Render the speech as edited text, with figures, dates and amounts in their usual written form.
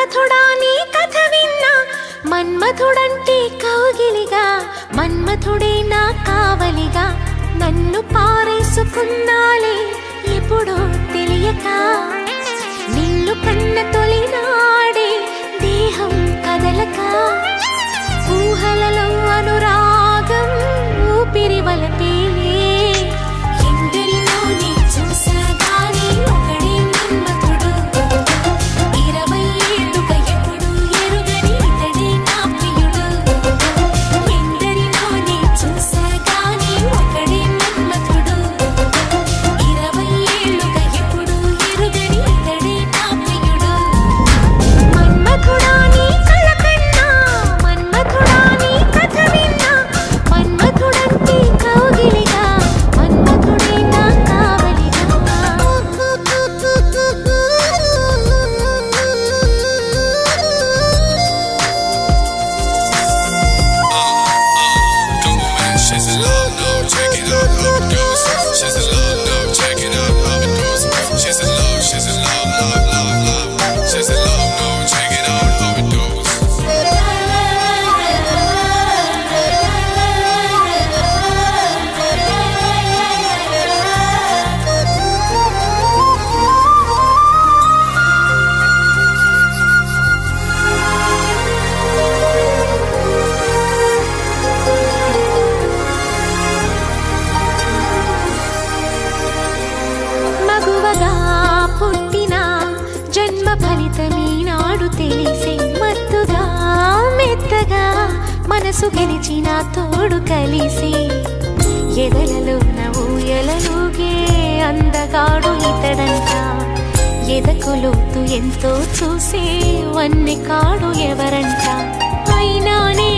మన్మథుడా నీ కథ విన్నా, మన్మథుడంటే కౌగిలిగా, మన్మథుడే నా కావలిగా. నన్ను పారేసుకున్నాలే ఎప్పుడో తెలియక, నిన్ను కన్న తొలినాడే దేహం కదలక. ఊహలలో అనురాగం ఊపిరి వలపేలే, ఎందరిలో నీ చూసాగానే ఒకడే మన్మథుడు. 20 ఏళ్ళుగా ఎప్పుడు ఎరుగని ఇతడే నా ప్రియుడు. ఎందరిలో నీ చూసాగానే ఒకడే మన్మథుడు. 20 ఏళ్ళుగా ఎప్పుడు ఎరుగని ఇతడే నా ప్రియుడు. మన్మథుడా నీ కళ కన్నా, మన్మథుడా నీ కథ విన్నా, మన్మథుడంటే కౌగిలిగా, మన్మథుడే నా కావలిగా. Come on, man, she's in love now. Check it out, how it goes. She's in love now. Check it out, how it goes. She's in love, she's in love, love, love, love. She's in love now. Check it out, how it goes. మగువగా పుట్టిన జన్మ ఫలితమీనాడు తెలిసే, మత్తుగా మెత్తగా మనసు గెలిచిన తోడు కలిసి, ఎదలలోన ఊయలలుగే అందగాడు ఇతడంట. ఎదకులోతు ఎంతో చూసే వన్నె కాడు ఎవరంట. అయినా నే